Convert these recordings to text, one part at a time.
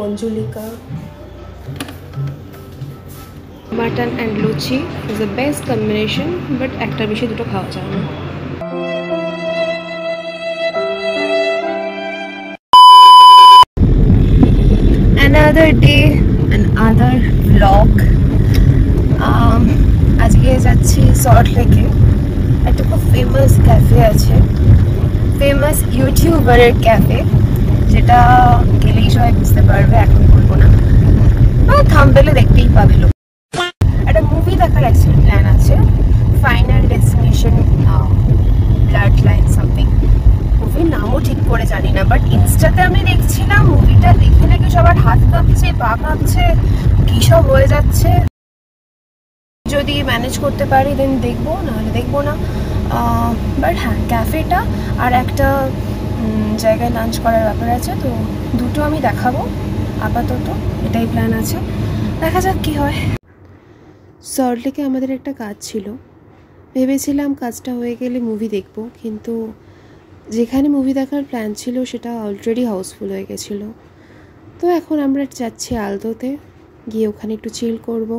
Manjulika. Mutton and luchi is the best combination, but ektar beshi duto খাওয়া যায় না. Another day, another vlog. আজকে যাচ্ছি salt লেকে. একটা খুব ফেমাস ক্যাফে আছে, ফেমাস ইউটিউবারের ক্যাফে, যেটা গেলেই সবাই বুঝতে পারবে, এখন বলবো না, থাম্বনেলে দেখতেই পাবে লোক. একটা মুভি দেখার অ্যাকচুয়ালি প্ল্যান আছে, final destination blood line something. মুভির নামও ঠিক করে জানি না, বাট ইনস্টাতে আমি দেখছিলাম মুভিটা দেখে নাকি সবার হাত কাঁপছে, পা কাঁপছে, কী সব হয়ে যাচ্ছে. যদি ম্যানেজ করতে পারি দেন দেখবো, নাহলে দেখবো না. বাট হ্যাঁ, ক্যাফেটা আর একটা জায়গায় লাঞ্চ করার ব্যাপার আছে, তো দুটো আমি দেখাবো আপাতত, এটাই প্ল্যান আছে, দেখা যাক কী হয়. সল্ট লেকে আমাদের একটা কাজ ছিল, ভেবেছিলাম কাজটা হয়ে গেলে মুভি দেখব, কিন্তু যেখানে মুভি দেখার প্ল্যান ছিল সেটা অলরেডি হাউসফুল হয়ে গেছিলো. তো এখন আমরা যাচ্ছি আলদোতে, গিয়ে ওখানে একটু চিল করব.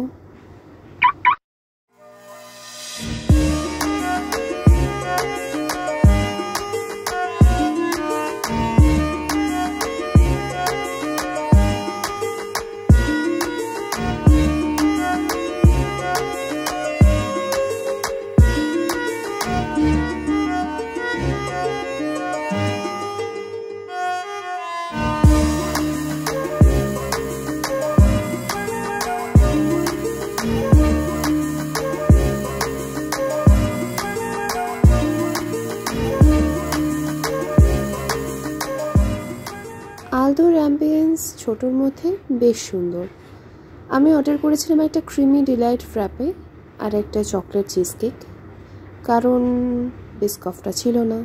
আলদোর অ্যাম্বিয়েন্স ছোটোর মধ্যে বেশ সুন্দর. আমি অর্ডার করেছিলাম একটা ক্রিমি ডিলাইট ফ্র্যাপে আর একটা চকলেট চিজ কেক, কারণ বিস্কফটা ছিল না.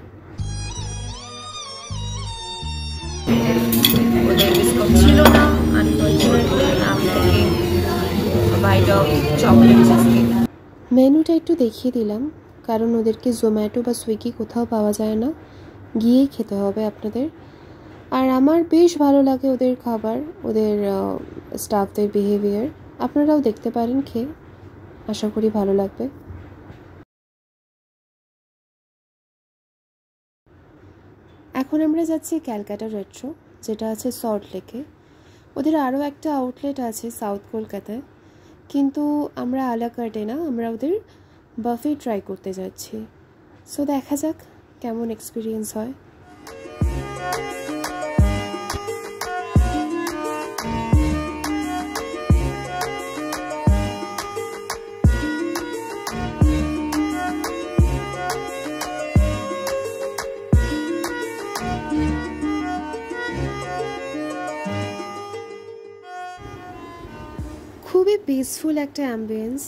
মেনুটা একটু দেখিয়ে দিলাম, কারণ ওদেরকে জোম্যাটো বা সুইগি কোথাও পাওয়া যায় না, গিয়েই খেতে হবে আপনাদের. আর আমার বেশ ভালো লাগে ওদের খাবার, ওদের স্টাফদের বিহেভিয়ার. আপনারাও দেখতে পারেন খেয়ে, আশা করি ভালো লাগবে. এখন আমরা যাচ্ছি ক্যালকাটা রেট্রো, যেটা আছে সল্ট লেকে. ওদের আরও একটা আউটলেট আছে সাউথ কলকাতায়, কিন্তু আমরা আলা কার্টে না, আমরা ওদের বাফে ট্রাই করতে যাচ্ছি. সো দেখা যাক কেমন এক্সপিরিয়েন্স হয়. খুবই পিসফুল একটা অ্যাম্বিয়েন্স,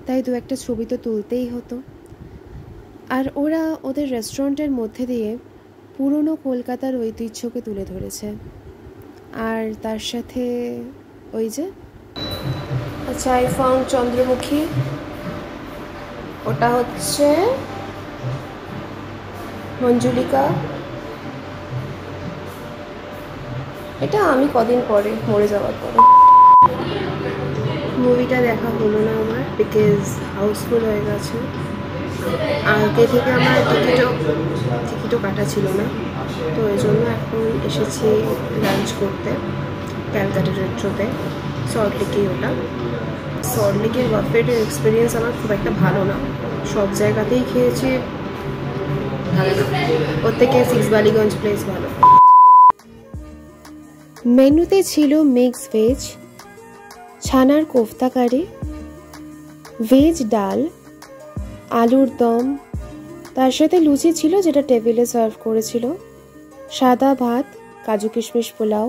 তাই দু একটা ছবি তো তুলতেই হতো. আর ওরা ওদের রেস্টুরেন্টের মধ্যে দিয়ে পুরনো কলকাতার ঐতিহ্যকে তুলে ধরেছে. আর তার সাথে ওই যে আচ্ছা, আই ফাউন্ড চন্দ্রমুখী, ওটা হচ্ছে মঞ্জুলিকা. এটা আমি কদিন পরে মরে যাওয়ার পরে. মুভিটা দেখা হলো না আমার, বিকজ হাউসফুল হয়ে গেছে. আগে থেকে আমার টিকিটও কাটা ছিল না, তো এই জন্য এখন এসেছি লাঞ্চ করতে ক্যালকাটা রেট্রোতে, সল্ট লেকেই. ওটা সল্ট লেকের বাফেটের এক্সপিরিয়েন্স আমার খুব একটা ভালো না, সব জায়গাতেই খেয়েছি ভালো না, ওর থেকে সিক্স বালিগঞ্জ প্লেস ভালো. মেনুতে ছিল মিক্স ভেজ, ছানার কোফতা কারি, ভেজ ডাল, আলুর দম, তার সাথে লুচি ছিল যেটা টেবিলে সার্ভ করেছিল, সাদা ভাত, কাজু কিশমিশ পোলাও,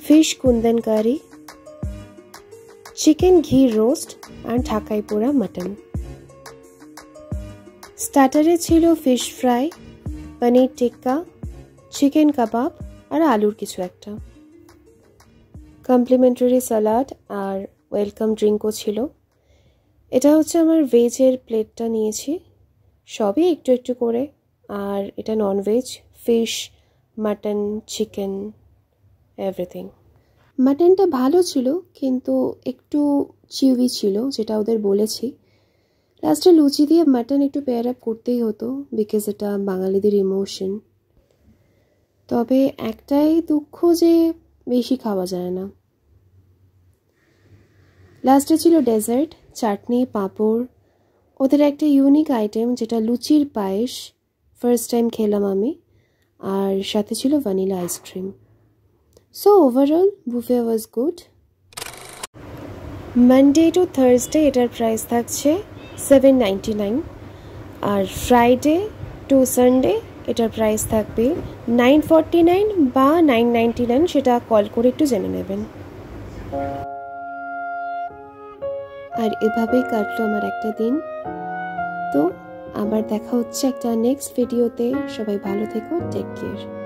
ফিশ কুন্দন কারি, চিকেন ঘি রোস্ট আর ঢাকাই পোড়া মাটন. স্টার্টারে ছিল fish fry, paneer tikka, chicken কাবাব আর আলুর কিছু একটা. কমপ্লিমেন্টারি স্যালাড আর ওয়েলকাম ড্রিঙ্কও ছিল. এটা হচ্ছে আমার ভেজের প্লেটটা নিয়েছি, সবই একটু একটু করে. আর এটা non veg, fish, mutton, chicken, everything. মাটনটা ভালো ছিল কিন্তু একটু চিউই ছিল, যেটা ওদের বলেছি। লাস্টে লুচি দিয়ে মাটন একটু পেয়ার আপ করতেই হতো, বিকজ এটা বাঙালিদের ইমোশন। তবে একটাই দুঃখ যে বেশি খাওয়া যায় না। লাস্টে ছিল ডেজার্ট, চাটনি, পাঁপড়, ওদের একটা ইউনিক আইটেম যেটা লুচির পায়েস, ফার্স্ট টাইম খেলাম আমি, আর সাথে ছিল vanilla ice cream. So overall buffet was good. Monday to Thursday এটার প্রাইস থাকছে $7.99, আর ফ্রাইডে টু সানডে এটার প্রাইস থাকবে $9.49 বা $9.99, সেটা কল করে একটু জেনে নেবেন। আর এভাবেই কাটলো আমার একটা দিন। তো আবার দেখা হচ্ছে একটা নেক্সট ভিডিওতে। সবাই ভালো থেকো, টেক কেয়ার।